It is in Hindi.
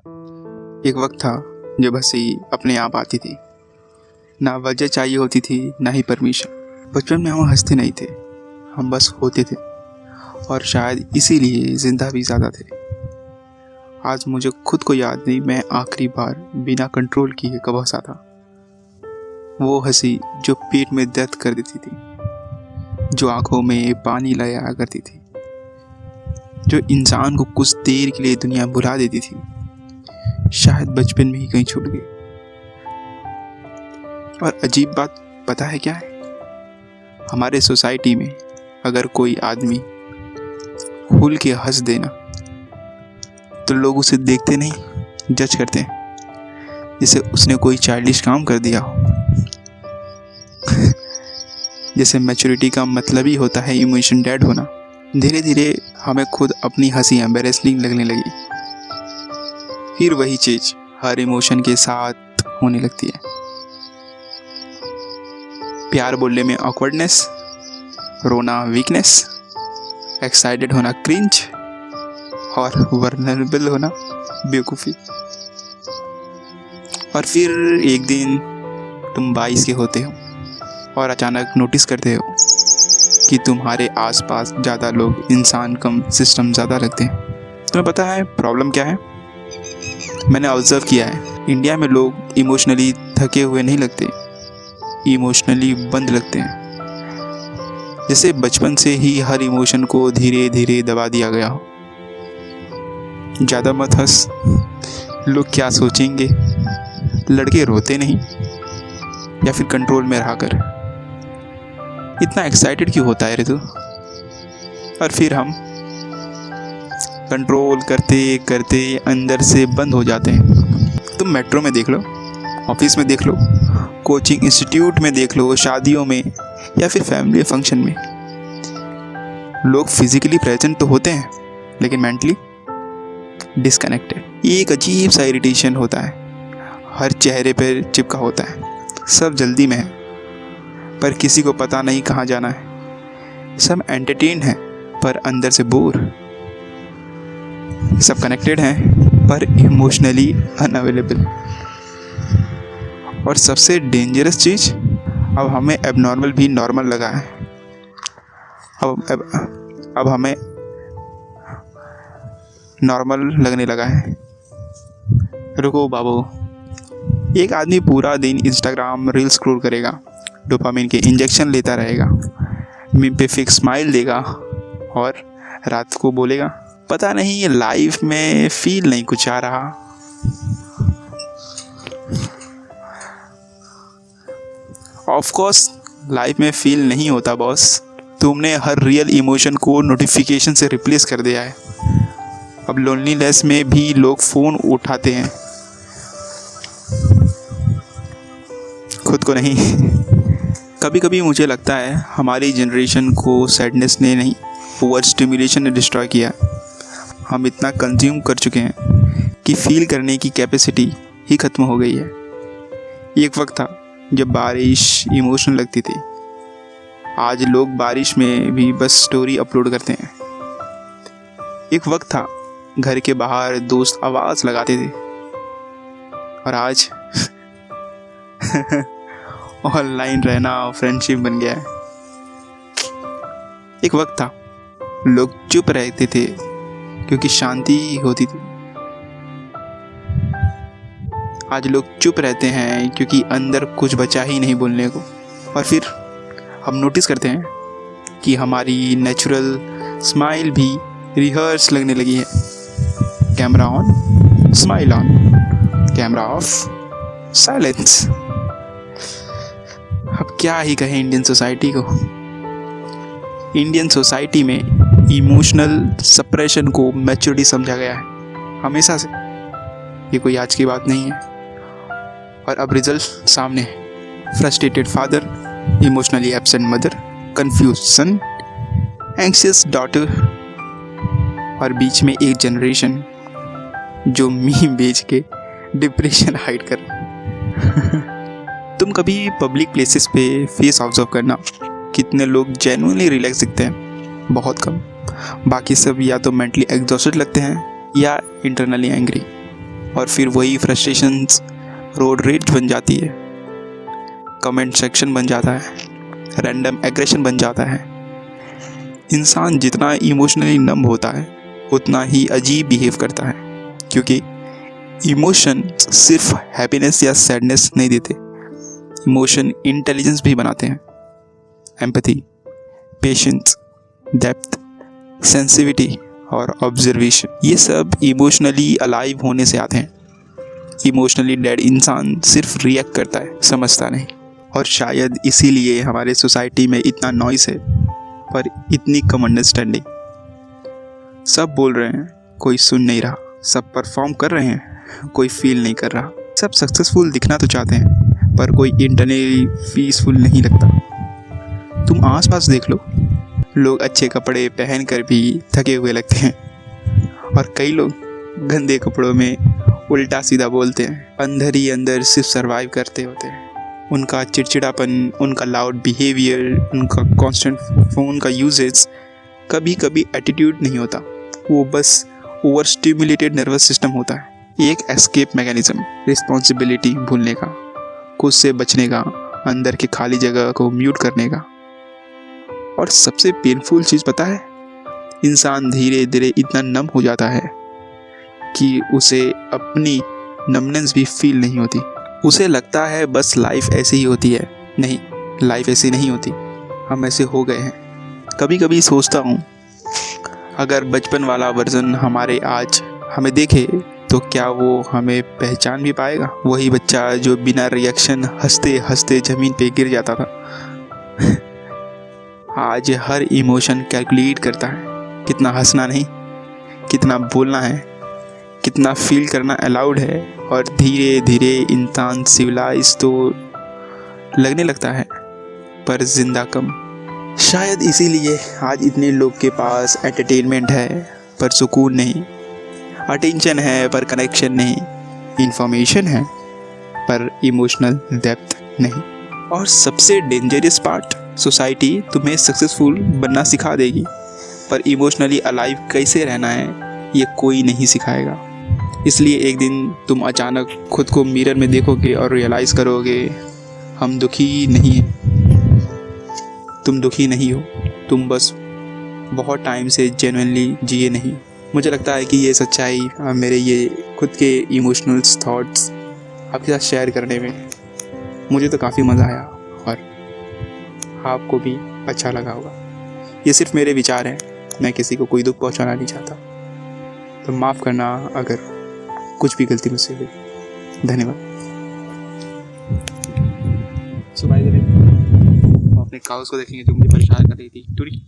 एक वक्त था जब हंसी अपने आप आती थी, ना वजह चाहिए होती थी ना ही परमिशन। बचपन में हम हंसते नहीं थे, हम बस होते थे और शायद इसीलिए जिंदा भी ज़्यादा थे। आज मुझे खुद को याद नहीं मैं आखिरी बार बिना कंट्रोल किए कब हंसा था। वो हंसी जो पेट में दर्द कर देती थी, जो आंखों में पानी लाया करती थी, जो इंसान को कुछ देर के लिए दुनिया भुला देती थी, शायद बचपन में ही कहीं छूट गई। और अजीब बात पता है क्या है? हमारे सोसाइटी में अगर कोई आदमी खुल के हंस देना तो लोग उसे देखते नहीं, जज करते हैं जैसे उसने कोई चाइल्डिश काम कर दिया हो। जैसे मैच्योरिटी का मतलब ही होता है इमोशन डेड होना। धीरे धीरे हमें खुद अपनी हंसी एम्बैरेसिंग लगने लगी। फिर वही चीज हर इमोशन के साथ होने लगती है। प्यार बोलने में ऑकवर्डनेस, रोना वीकनेस, एक्साइटेड होना क्रिंज और वल्नरेबल होना बेवकूफ़ी। और फिर एक दिन तुम 22 के होते हो और अचानक नोटिस करते हो कि तुम्हारे आसपास ज़्यादा लोग इंसान कम सिस्टम ज़्यादा लगते हैं। तुम्हें पता है प्रॉब्लम क्या है? मैंने ऑब्जर्व किया है, इंडिया में लोग इमोशनली थके हुए नहीं लगते, इमोशनली बंद लगते हैं। जैसे बचपन से ही हर इमोशन को धीरे धीरे दबा दिया गया हो। ज़्यादा मत हंस, लोग क्या सोचेंगे, लड़के रोते नहीं, या फिर कंट्रोल में रहा कर, इतना एक्साइटेड क्यों होता है रे तू? और फिर हम कंट्रोल करते करते अंदर से बंद हो जाते हैं। तुम मेट्रो में देख लो, ऑफिस में देख लो, कोचिंग इंस्टीट्यूट में देख लो, शादियों में या फिर फैमिली फंक्शन में, लोग फिजिकली प्रेजेंट तो होते हैं लेकिन मेंटली डिस्कनेक्टेड। एक अजीब सा इरिटेशन होता है, हर चेहरे पर चिपका होता है। सब जल्दी में है पर किसी को पता नहीं कहाँ जाना है। सब एंटरटेन है पर अंदर से बोर। सब कनेक्टेड हैं पर इमोशनली अनअवेलेबल। और सबसे डेंजरस चीज़, अब हमें एबनॉर्मल भी नॉर्मल लगा है। अब हमें नॉर्मल लगने लगा है। रुको बाबू, एक आदमी पूरा दिन इंस्टाग्राम रील स्क्रॉल करेगा, डोपामिन के इंजेक्शन लेता रहेगा, मीम पे फिक्स स्माइल देगा और रात को बोलेगा पता नहीं ये लाइफ में फील नहीं कुछ आ रहा। ऑफ कोर्स लाइफ में फील नहीं होता बॉस, तुमने हर रियल इमोशन को नोटिफिकेशन से रिप्लेस कर दिया है। अब लोनलीनेस में भी लोग फ़ोन उठाते हैं, खुद को नहीं। कभी कभी मुझे लगता है हमारी जनरेशन को सैडनेस ने नहीं, ओवर स्टिमुलेशन ने डिस्ट्रॉय किया। हम इतना कंज्यूम कर चुके हैं कि फील करने की कैपेसिटी ही ख़त्म हो गई है। एक वक्त था जब बारिश इमोशनल लगती थी, आज लोग बारिश में भी बस स्टोरी अपलोड करते हैं। एक वक्त था घर के बाहर दोस्त आवाज़ लगाते थे और आज ऑनलाइन रहना फ्रेंडशिप बन गया है। एक वक्त था लोग चुप रहते थे क्योंकि शांति होती थी, आज लोग चुप रहते हैं क्योंकि अंदर कुछ बचा ही नहीं बोलने को। और फिर हम नोटिस करते हैं कि हमारी नेचुरल स्माइल भी रिहर्स लगने लगी है। Camera on, smile on, camera off, silence. अब क्या ही कहें इंडियन सोसाइटी को। इंडियन सोसाइटी में इमोशनल सप्रेशन को मैच्योरिटी समझा गया है हमेशा से, ये कोई आज की बात नहीं है। और अब रिजल्ट सामने है, frustrated father, emotionally absent mother, confuse son, anxious daughter, और बीच में एक जनरेशन जो मीम बेच के डिप्रेशन हाइड कर। तुम कभी पब्लिक प्लेसेस पे फेस ऑब्जर्व करना, कितने लोग जेन्युइनली रिलैक्स दिखते हैं, बहुत कम। बाकी सब या तो मेंटली एग्जॉस्टेड लगते हैं या इंटरनली एंग्री। और फिर वही फ्रस्ट्रेशंस रोड रेज बन जाती है, कमेंट सेक्शन बन जाता है, रैंडम एग्रेशन बन जाता है। इंसान जितना इमोशनली नम होता है उतना ही अजीब बिहेव करता है, क्योंकि इमोशन सिर्फ हैप्पीनेस या सैडनेस नहीं देते, इमोशन इंटेलिजेंस भी बनाते हैं। एम्पैथी, पेशेंस, डेप्थ, सेंसिटिविटी और ऑब्जर्वेशन, ये सब इमोशनली अलाइव होने से आते हैं। इमोशनली डेड इंसान सिर्फ रिएक्ट करता है, समझता नहीं। और शायद इसीलिए हमारे सोसाइटी में इतना नॉइस है पर इतनी कम अंडरस्टैंडिंग। सब बोल रहे हैं, कोई सुन नहीं रहा। सब परफॉर्म कर रहे हैं, कोई फील नहीं कर रहा। सब सक्सेसफुल दिखना तो चाहते हैं पर कोई इंटरनली पीसफुल नहीं लगता। तुम आसपास देख लो, लोग अच्छे कपड़े पहन कर भी थके हुए लगते हैं और कई लोग गंदे कपड़ों में उल्टा सीधा बोलते हैं। अंदर ही अंदर सिर्फ सरवाइव करते होते हैं। उनका चिड़चिड़ापन, उनका लाउड बिहेवियर, उनका कांस्टेंट फ़ोन का यूजेज कभी कभी एटीट्यूड नहीं होता, वो बस ओवर स्टिमुलेटेड नर्वस सिस्टम होता है। एक एस्केप मैकेनिज्म, रिस्पॉन्सिबिलिटी भूलने का, खुद से बचने का, अंदर के खाली जगह को म्यूट करने का। और सबसे पेनफुल चीज़ पता है, इंसान धीरे धीरे इतना नम हो जाता है कि उसे अपनी नमनेंस भी फील नहीं होती। उसे लगता है बस लाइफ ऐसी ही होती है। नहीं, लाइफ ऐसी नहीं होती, हम ऐसे हो गए हैं। कभी कभी सोचता हूँ, अगर बचपन वाला वर्जन हमारे आज हमें देखे तो क्या वो हमें पहचान भी पाएगा? वही बच्चा जो बिना रिएक्शन हंसते हंसते ज़मीन पे गिर जाता था, आज हर इमोशन कैलकुलेट करता है। कितना हंसना नहीं, कितना बोलना है, कितना फील करना अलाउड है। और धीरे धीरे इंसान सिविलाइज तो लगने लगता है पर जिंदा कम। शायद इसीलिए आज इतने लोग के पास एंटरटेनमेंट है पर सुकून नहीं, अटेंशन है पर कनेक्शन नहीं, इंफॉर्मेशन है पर इमोशनल डेप्थ नहीं। और सबसे डेंजरस पार्ट, सोसाइटी तुम्हें सक्सेसफुल बनना सिखा देगी पर इमोशनली अलाइव कैसे रहना है ये कोई नहीं सिखाएगा। इसलिए एक दिन तुम अचानक खुद को मिरर में देखोगे और रियलाइज़ करोगे, हम दुखी नहीं हैं। तुम दुखी नहीं हो, तुम बस बहुत टाइम से जेन्युइनली जिए नहीं। मुझे लगता है कि ये सच्चाई मेरे ये खुद के इमोशनल थॉट्स आपके साथ शेयर करने में मुझे तो काफ़ी मज़ा आया और आपको भी अच्छा लगा होगा। ये सिर्फ मेरे विचार हैं, मैं किसी को कोई दुख पहुंचाना नहीं चाहता, तो माफ़ करना अगर कुछ भी गलती मुझसे हुई। धन्यवाद। सो बाय द वे, अपने काउस को देखेंगे जो मुझे परेशान कर रही थी। टूरी